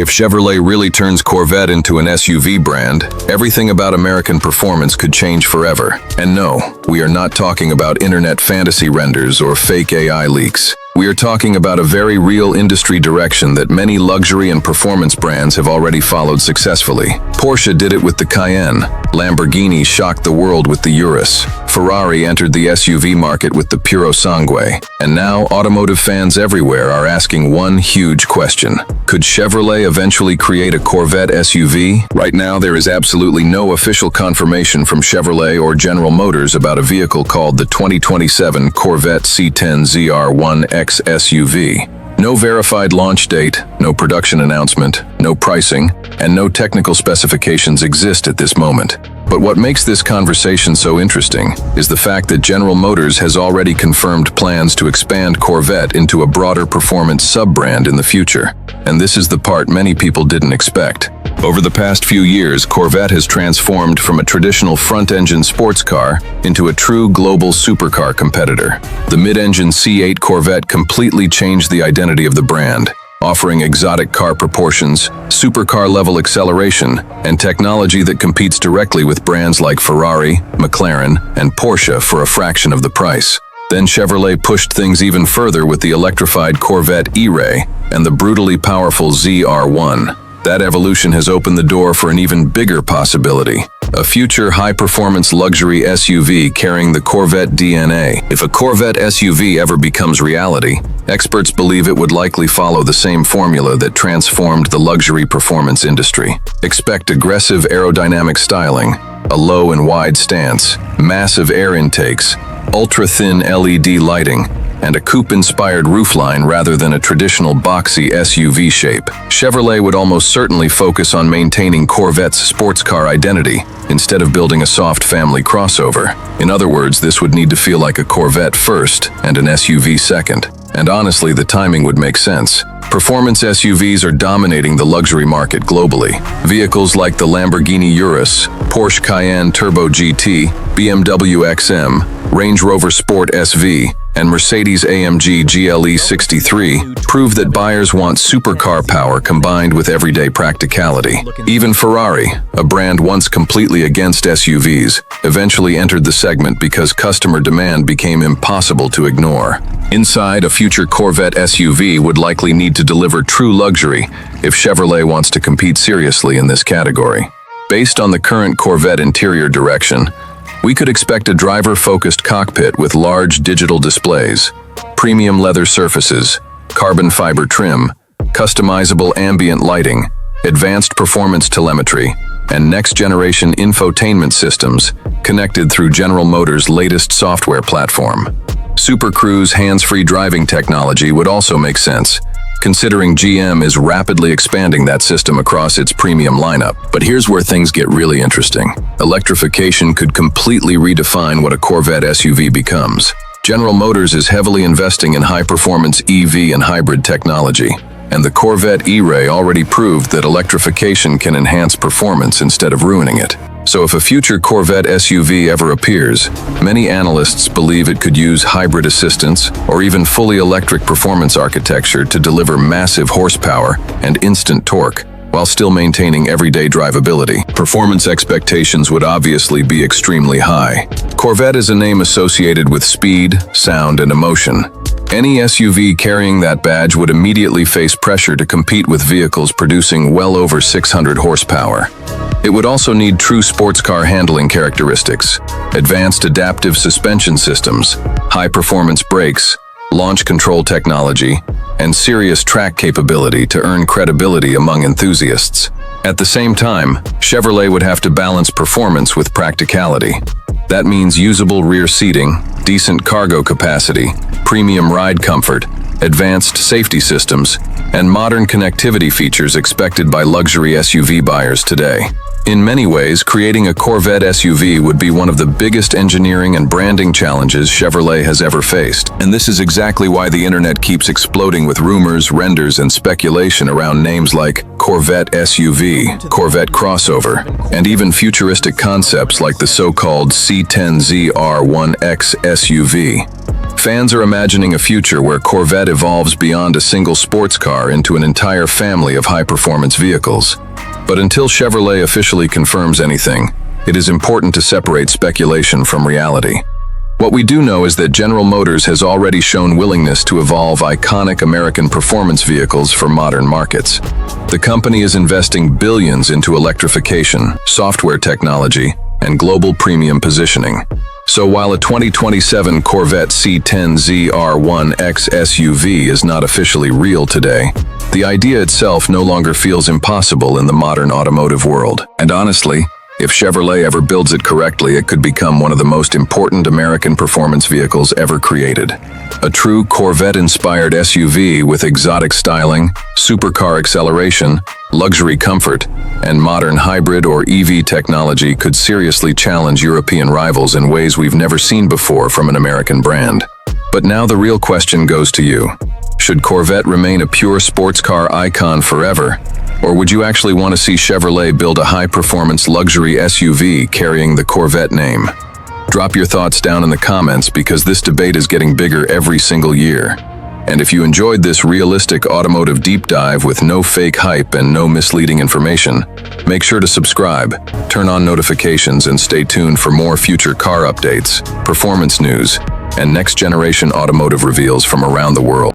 If Chevrolet really turns Corvette into an SUV brand, everything about American performance could change forever. And no, we are not talking about internet fantasy renders or fake AI leaks. We are talking about a very real industry direction that many luxury and performance brands have already followed successfully. Porsche did it with the Cayenne, Lamborghini shocked the world with the Urus, Ferrari entered the SUV market with the Purosangue, and now automotive fans everywhere are asking one huge question. Could Chevrolet eventually create a Corvette SUV? Right now, there is absolutely no official confirmation from Chevrolet or General Motors about a vehicle called the 2027 Corvette C10 ZR1X SUV. No verified launch date, no production announcement, no pricing, and no technical specifications exist at this moment. But what makes this conversation so interesting is the fact that General Motors has already confirmed plans to expand Corvette into a broader performance sub-brand in the future. And this is the part many people didn't expect. Over the past few years, Corvette has transformed from a traditional front-engine sports car into a true global supercar competitor. The mid-engine C8 Corvette completely changed the identity of the brand, offering exotic car proportions, supercar-level acceleration, and technology that competes directly with brands like Ferrari, McLaren, and Porsche for a fraction of the price. Then Chevrolet pushed things even further with the electrified Corvette E-Ray and the brutally powerful ZR1. That evolution has opened the door for an even bigger possibility, a future high-performance luxury SUV carrying the Corvette DNA. If a Corvette SUV ever becomes reality, experts believe it would likely follow the same formula that transformed the luxury performance industry. Expect aggressive aerodynamic styling, a low and wide stance, massive air intakes, ultra-thin LED lighting, and a coupe-inspired roofline rather than a traditional boxy SUV shape. Chevrolet would almost certainly focus on maintaining Corvette's sports car identity instead of building a soft family crossover. In other words, this would need to feel like a Corvette first and an SUV second. And honestly, the timing would make sense. Performance SUVs are dominating the luxury market globally. Vehicles like the Lamborghini Urus, Porsche Cayenne Turbo GT, BMW XM, Range Rover Sport SV, and Mercedes-AMG GLE 63 prove that buyers want supercar power combined with everyday practicality. Even Ferrari, a brand once completely against SUVs, eventually entered the segment because customer demand became impossible to ignore. Inside, a future Corvette SUV would likely need to deliver true luxury if Chevrolet wants to compete seriously in this category. Based on the current Corvette interior direction, we could expect a driver-focused cockpit with large digital displays, premium leather surfaces, carbon fiber trim, customizable ambient lighting, advanced performance telemetry, and next-generation infotainment systems connected through General Motors' latest software platform. Super Cruise hands-free driving technology would also make sense, considering GM is rapidly expanding that system across its premium lineup. But here's where things get really interesting. Electrification could completely redefine what a Corvette SUV becomes. General Motors is heavily investing in high-performance EV and hybrid technology, and the Corvette E-Ray already proved that electrification can enhance performance instead of ruining it. So if a future Corvette SUV ever appears, many analysts believe it could use hybrid assistance or even fully electric performance architecture to deliver massive horsepower and instant torque, while still maintaining everyday drivability. Performance expectations would obviously be extremely high. Corvette is a name associated with speed, sound, and emotion. Any SUV carrying that badge would immediately face pressure to compete with vehicles producing well over 600 horsepower. It would also need true sports car handling characteristics, advanced adaptive suspension systems, high-performance brakes, launch control technology, and serious track capability to earn credibility among enthusiasts. At the same time, Chevrolet would have to balance performance with practicality. That means usable rear seating, decent cargo capacity, premium ride comfort, advanced safety systems, and modern connectivity features expected by luxury SUV buyers today. In many ways, creating a Corvette SUV would be one of the biggest engineering and branding challenges Chevrolet has ever faced. And this is exactly why the internet keeps exploding with rumors, renders, and speculation around names like Corvette SUV, Corvette crossover, and even futuristic concepts like the so-called C10 ZR1X SUV. Fans are imagining a future where Corvette evolves beyond a single sports car into an entire family of high-performance vehicles. But until Chevrolet officially confirms anything, it is important to separate speculation from reality. What we do know is that General Motors has already shown willingness to evolve iconic American performance vehicles for modern markets. The company is investing billions into electrification, software technology, and global premium positioning. So while a 2027 Corvette C10 ZR1X SUV is not officially real today, the idea itself no longer feels impossible in the modern automotive world. And honestly, if Chevrolet ever builds it correctly, it could become one of the most important American performance vehicles ever created. A true Corvette-inspired SUV with exotic styling, supercar acceleration, luxury comfort, and modern hybrid or EV technology could seriously challenge European rivals in ways we've never seen before from an American brand. But now the real question goes to you. Should Corvette remain a pure sports car icon forever? Or would you actually want to see Chevrolet build a high-performance luxury SUV carrying the Corvette name? Drop your thoughts down in the comments because this debate is getting bigger every single year. And if you enjoyed this realistic automotive deep dive with no fake hype and no misleading information, make sure to subscribe, turn on notifications, and stay tuned for more future car updates, performance news, and next-generation automotive reveals from around the world.